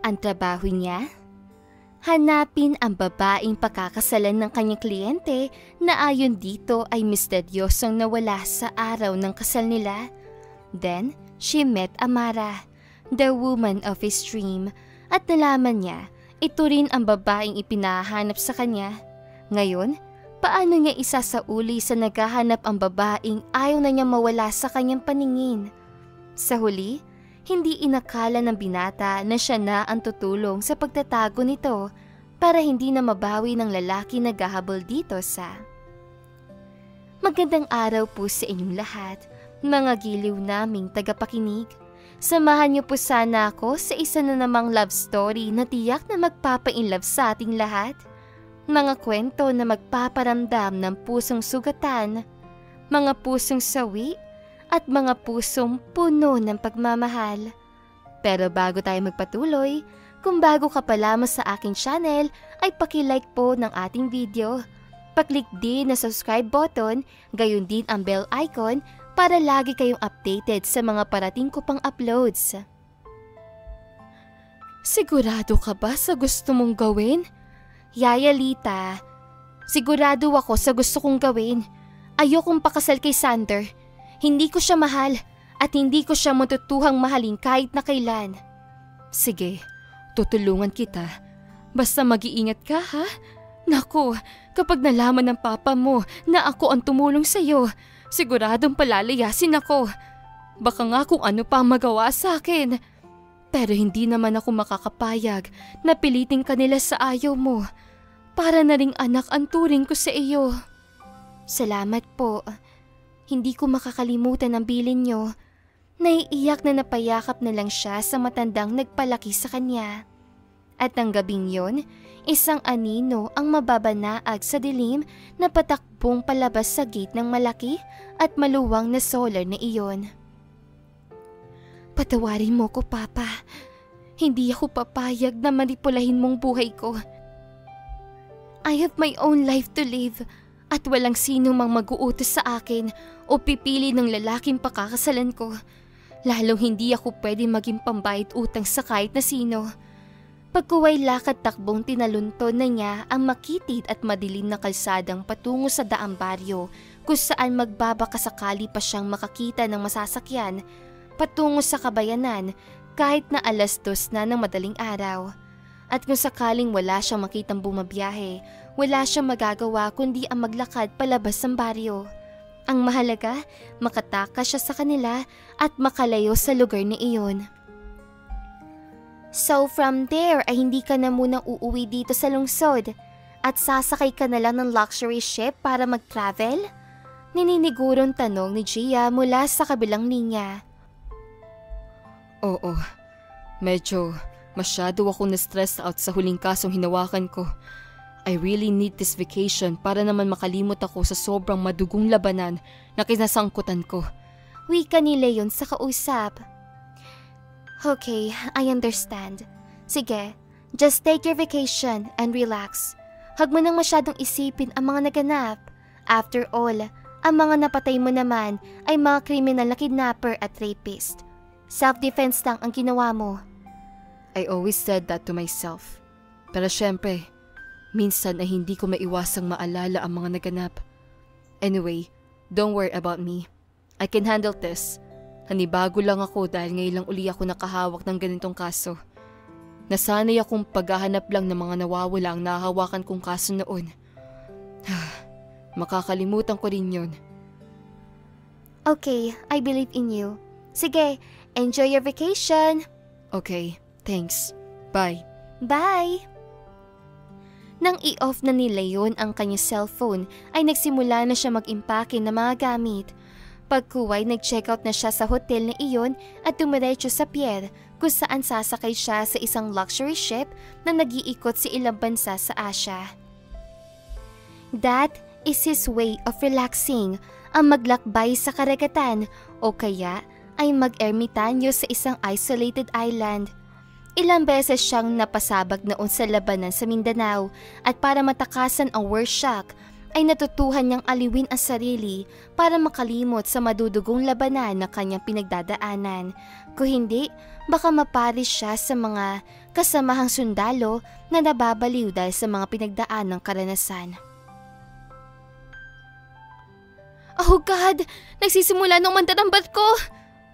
Ang trabaho niya? Hanapin ang babaeng pakakasalan ng kanyang kliyente na ayon dito ay misteryosong nawala sa araw ng kasal nila. Then, she met Amara, the woman of his dream, at nalaman niya ito rin ang babaeng ipinahanap sa kanya. Ngayon, paano niya isasauli sa naghahanap ang babaeng ayaw na niya mawala sa kanyang paningin? Sa huli, hindi inakala ng binata na siya na ang tutulong sa pagtatago nito para hindi na mabawi ng lalaki na gahabol dito sa... Magandang araw po sa inyong lahat, mga giliw naming tagapakinig. Samahan niyo po sana ako sa isa na namang love story na tiyak na magpapa-inlove sa ating lahat. Mga kwento na magpaparamdam ng pusong sugatan, mga pusong sawi, at mga pusong puno ng pagmamahal. Pero bago tayo magpatuloy, kung bago ka pa lamang sa aking channel, ay paki-like po ng ating video. Paklik din na subscribe button, gayon din ang bell icon para lagi kayong updated sa mga parating ko pang uploads. Sigurado ka ba sa gusto mong gawin? Yaya Lita, sigurado ako sa gusto kong gawin. Ayokong pakasal kay Sander. Hindi ko siya mahal at hindi ko siya matutuhang mahalin kahit na kailan. Sige, tutulungan kita. Basta mag-iingat ka ha? Naku, kapag nalaman ng papa mo na ako ang tumulong sa'yo, siguradong palalayasin ako. Baka nga kung ano pa magawa sa akin. Pero hindi naman ako makakapayag na piliting kanila sa ayaw mo. Para na ring anak ang turing ko sa iyo. Salamat po. Hindi ko makakalimutan ang bilin niyo. Naiiyak na napayakap na lang siya sa matandang nagpalaki sa kanya. At ang gabing yon, isang anino ang mababanaag sa dilim na patakbong palabas sa gate ng malaki at maluwang na solar na iyon. Patawarin mo ko, Papa. Hindi ako papayag na manipulahin mong buhay ko. I have my own life to live. At walang sino mang mag-uutos sa akin o pipili ng lalaking pakakasalan ko. Lalong hindi ako pwede maging pambayad utang sa kahit na sino. Pagkuway lakad takbong tinalunton na niya ang makitid at madilim na kalsadang patungo sa daang baryo kung saan magbabakasakali pa siyang makakita ng masasakyan patungo sa kabayanan kahit na 2:00 na ng madaling araw. At kung sakaling wala siyang makitang bumabiyahe, wala siyang magagawa kundi ang maglakad palabas ng baryo. Ang mahalaga, makatakas siya sa kanila at makalayo sa lugar na iyon. So from there ay hindi ka na munang uuwi dito sa lungsod at sasakay ka na lang ng luxury ship para mag-travel? Nininigurong tanong ni Gia mula sa kabilang linya. Oo, medyo masyado akong na-stress out sa huling kasong hinawakan ko. I really need this vacation para naman makalimot ako sa sobrang madugong labanan na kinasangkutan ko. Wika ni Leon sa kausap. Okay, I understand. Sige, just take your vacation and relax. Huwag mo nang masyadong isipin ang mga naganap. After all, ang mga napatay mo naman ay mga kriminal na kidnapper at rapist. Self-defense lang ang ginawa mo. I always said that to myself. Pero syempre, minsan ay hindi ko maiwasang maalala ang mga naganap. Anyway, don't worry about me. I can handle this. Nanibago lang ako dahil ngayon lang uli ako nakahawak ng ganitong kaso. Nasanay akong paghahanap lang ng mga nawawala ang nahahawakan kong kaso noon. Makakalimutan ko rin yun. Okay, I believe in you. Sige, enjoy your vacation. Okay, thanks. Bye. Bye! Nang i-off na ni Leon ang kanyang cellphone ay nagsimula na siya mag-impake ng mga gamit. Pagkuway, nag-checkout na siya sa hotel na iyon at dumiretso sa pier kung saan sasakay siya sa isang luxury ship na nag-iikot sa ilang bansa sa Asia. That is his way of relaxing, ang maglakbay sa karagatan o kaya ay mag-ermitanyo sa isang isolated island. Ilang beses siyang napasabag noon sa labanan sa Mindanao at para matakasan ang worst shock ay natutuhan niyang aliwin ang sarili para makalimot sa madudugong labanan na kanyang pinagdadaanan. Kung hindi, baka maparis siya sa mga kasamahang sundalo na nababaliw dahil sa mga pinagdaan ng karanasan. Oh God! Nagsisimula ng mandarambat ko!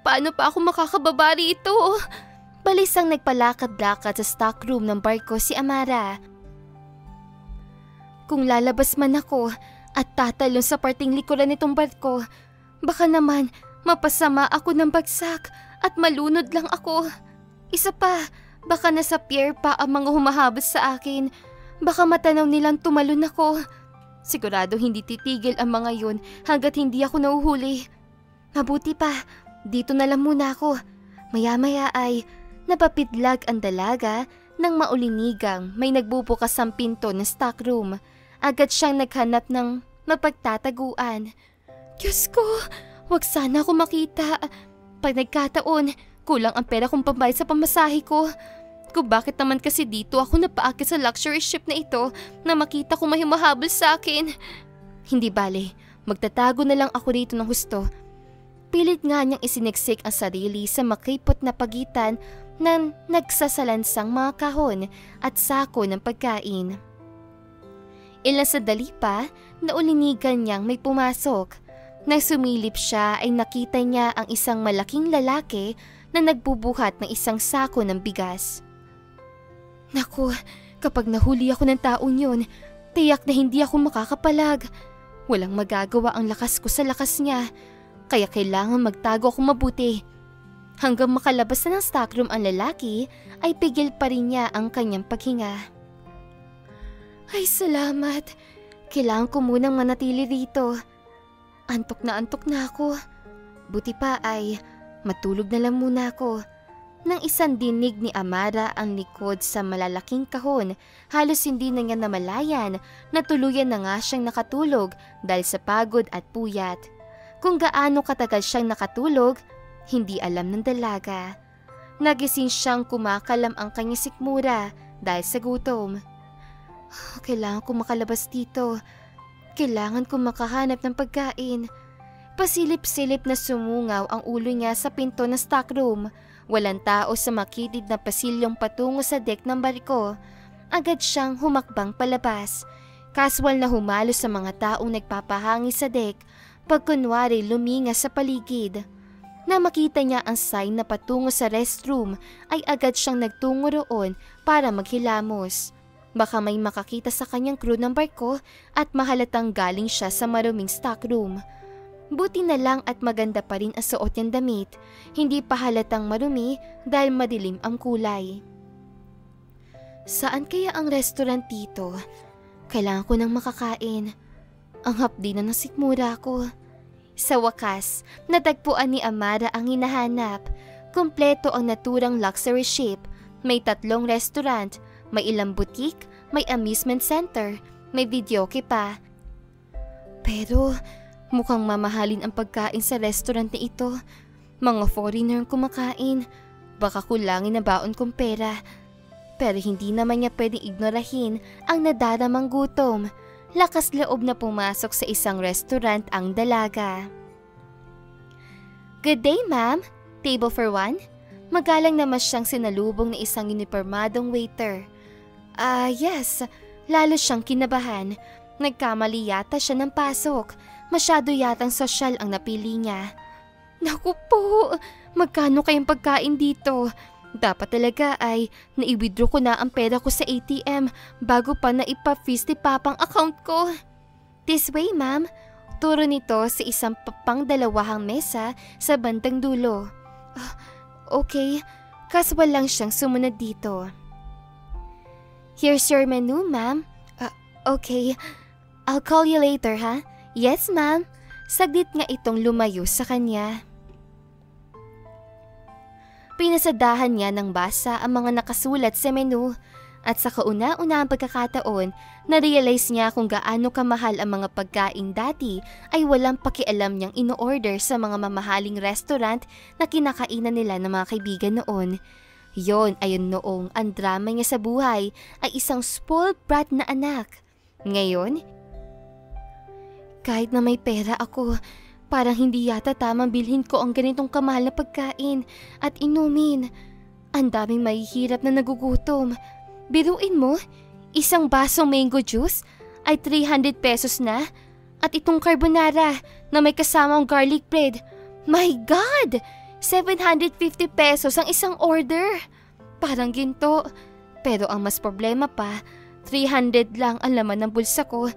Paano pa ako makakababa rito? Balisang nagpalakad-lakad sa stockroom ng barko si Amara. Kung lalabas man ako at tatalon sa parting likuran nitong barko, baka naman mapasama ako ng bagsak at malunod lang ako. Isa pa, baka nasa pier pa ang mga humahabas sa akin. Baka matanaw nilang tumalon ako. Sigurado hindi titigil ang mga yun hanggat hindi ako nahuhuli. Mabuti pa, dito na lang muna ako. Maya-maya ay napapidlag ang dalaga nang maulinigang may nagbubukas ang pinto ng stockroom. Agad siyang naghanap ng mapagtataguan. Diyos ko, wag sana ako makita. Pag nagkataon, kulang ang pera kong pambayad sa pamasahe ko. Kung bakit naman kasi dito ako napaakit sa luxury ship na ito na makita ko may humahabol sa akin. Hindi bale, magtatago na lang ako rito ng husto. Pilit nga niyang isiniksik ang sarili sa makipot na pagitan ng nagsasalansang mga kahon at sako ng pagkain. Ilang sandali pa, naulinigan niyang may pumasok. Nang sumilip siya ay nakita niya ang isang malaking lalaki na nagbubuhat ng isang sako ng bigas. Naku, kapag nahuli ako ng taong yun, tiyak na hindi ako makakapalag. Walang magagawa ang lakas ko sa lakas niya, kaya kailangan magtago ako mabuti. Hanggang makalabas na ng stockroom ang lalaki, ay pigil pa rin niya ang kanyang paghinga. Ay salamat, kailangan ko munang manatili rito. Antok na ako. Buti pa ay matulog na lang muna ako. Nang isang dinig ni Amara ang likod sa malalaking kahon, halos hindi na niya namalayan na tuluyan na nga siyang nakatulog dahil sa pagod at puyat. Kung gaano katagal siyang nakatulog, hindi alam ng dalaga. Nagising siyang kumakalam ang kanyang sikmura dahil sa gutom. Kailangan ko makalabas dito. Kailangan ko makahanap ng pagkain. Pasilip-silip na sumungaw ang ulo niya sa pinto ng stockroom. Walang tao sa makitid na pasilyong patungo sa deck ng barko. Agad siyang humakbang palabas. Kaswal na humalo sa mga taong nagpapahangi sa deck pagkunwari luminga sa paligid. Na makita niya ang sign na patungo sa restroom ay agad siyang nagtungo roon para maghilamos. Baka may makakita sa kanyang crew ng barko at mahalatang galing siya sa maruming stockroom. Buti na lang at maganda pa rin ang suot niyang damit, hindi pa halatang marumi dahil madilim ang kulay. Saan kaya ang restaurant dito? Kailangan ko nang makakain. Ang hapdi na ng sikmura ko. Sa wakas, natagpuan ni Amara ang hinahanap. Kompleto ang naturang luxury ship. May 3 restaurant, may ilang boutique, may amusement center, may videoke pa. Pero mukhang mamahalin ang pagkain sa restaurant na ito. Mga foreigner ang kumakain. Baka kulangin na baon kong pera. Pero hindi naman niya pwedeng ignorahin ang nadaramang gutom. Lakas loob na pumasok sa isang restaurant ang dalaga. Good day, ma'am. Table for 1? Magalang naman siyang sinalubong na isang unipormadong waiter. Yes. Lalo siyang kinabahan. Nagkamali yata siya ng pasok. Masyado yatang sosyal ang napili niya. Naku po, magkano kayong pagkain dito? Dapat talaga ay nai-withdraw ko na ang pera ko sa ATM bago pa naipa-freeze ni Papang account ko. This way, ma'am. Turo nito sa isang pang-2 mesa sa bandang dulo. Okay, kaswal lang siyang sumunod dito. Here's your menu, ma'am. Okay, I'll call you later, ha? Yes, ma'am. Saglit nga itong lumayo sa kanya. Pinasadahan niya ng basa ang mga nakasulat sa menu at sa kauna-unahang pagkakataon, na-realize niya kung gaano kamahal ang mga pagkain dati ay walang pakialam niyang ino-order sa mga mamahaling restaurant na kinakainan nila ng mga kaibigan noon. Yon ayon noong ang drama niya sa buhay ay isang spoiled brat na anak. Ngayon, kahit na may pera ako, parang hindi yata tamang bilhin ko ang ganitong kamahal na pagkain at inumin. Ang daming mahihirap na nagugutom. Biruin mo, isang basong mango juice ay 300 pesos na. At itong carbonara na may kasamang garlic bread, my God! 750 pesos ang isang order. Parang ginto. Pero ang mas problema pa, 300 lang ang laman ng bulsa ko.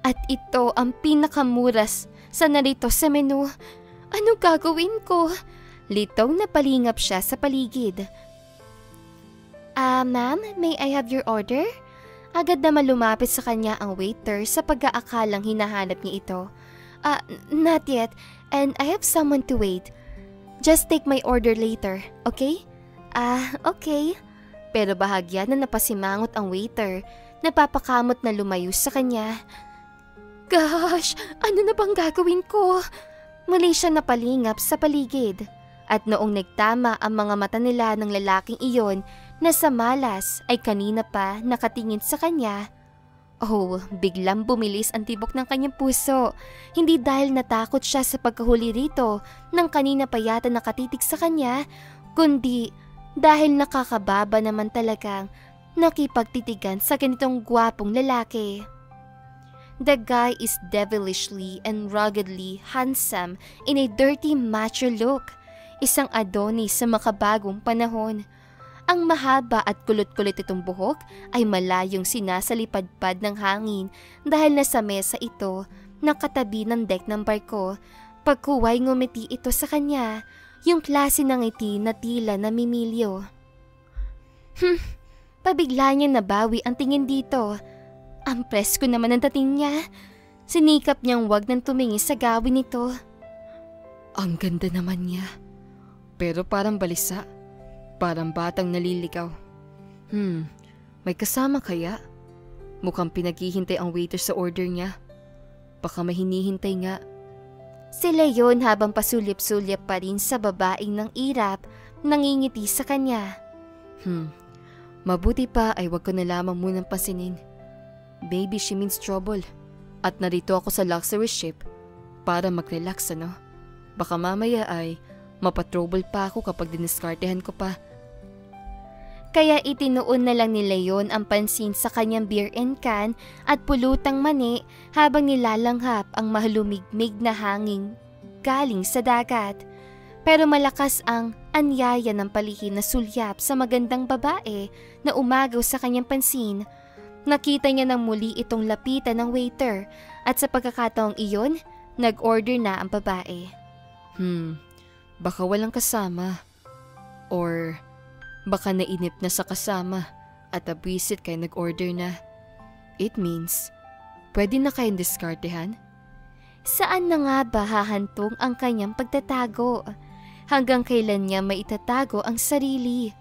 At ito ang pinakamuras sa narito sa menu. Ano gagawin ko? Litong napalingap siya sa paligid. Ma'am, may I have your order? Agad naman lumapit sa kanya ang waiter sa pag-aakalang hinahanap niya ito. Not yet, and I have someone to wait. Just take my order later, okay? Okay. Pero bahagya na napasimangot ang waiter, napapakamot na lumayo sa kanya. Gosh, ano na bang gagawin ko? Muli siya napalingap sa paligid. At noong nagtama ang mga mata nila ng lalaking iyon na sa malas ay kanina pa nakatingin sa kanya. Oh, biglang bumilis ang tibok ng kanyang puso. Hindi dahil natakot siya sa pagkahuli rito ng kanina pa yata nakatitig sa kanya, kundi dahil nakakababa naman talagang nakipagtitigan sa ganitong gwapong lalaki. The guy is devilishly and ruggedly handsome in a dirty macho look. Isang Adonis sa makabagong panahon. Ang mahaba at kulot-kulot itong buhok ay malayong sinasalipadpad ng hangin dahil nasa mesa ito nakatabi ng deck ng barko. Pagkuway ngumiti ito sa kanya, yung klase ng ngiti na tila namimilyo. Pabigla niya nabawi ang tingin dito. Ang presko naman ang dating niya. Sinikap niyang wag nang tumingin sa gawin nito. Ang ganda naman niya. Pero parang balisa. Parang batang naliligaw. May kasama kaya? Mukhang pinaghihintay ang waiter sa order niya. Baka may hinihintay nga. Sila yon habang pasulyap-sulyap pa rin sa babaeng ng irap, nangingiti sa kanya. Mabuti pa ay wag ko na lamang munang pasinin. Maybe she means trouble. At narito ako sa luxury ship para mag-relax, ano? Baka mamaya ay mapatrouble pa ako kapag diniskartehan ko pa. Kaya itinuon na lang nila yon ang pansin sa kanyang beer and can at pulutang mani habang nilalanghap ang mahalumigmig na hangin galing sa dagat. Pero malakas ang anyaya ng palihim na sulyap sa magandang babae na umagaw sa kanyang pansin. Nakita niya nang muli itong lapitan ng waiter at sa pagkakataong iyon, nag-order na ang babae. Baka walang kasama. Or baka nainip na sa kasama at abwisit kaya nag-order na. It means, pwede na kayong diskartehan? Saan na nga ba hahantong ang kanyang pagtatago? Hanggang kailan niya maitatago ang sarili?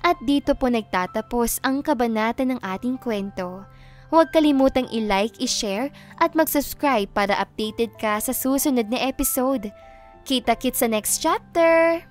At dito po nagtatapos ang kabanata ng ating kwento. Huwag kalimutang i-like, i-share at mag-subscribe para updated ka sa susunod na episode. Kita-kits sa next chapter!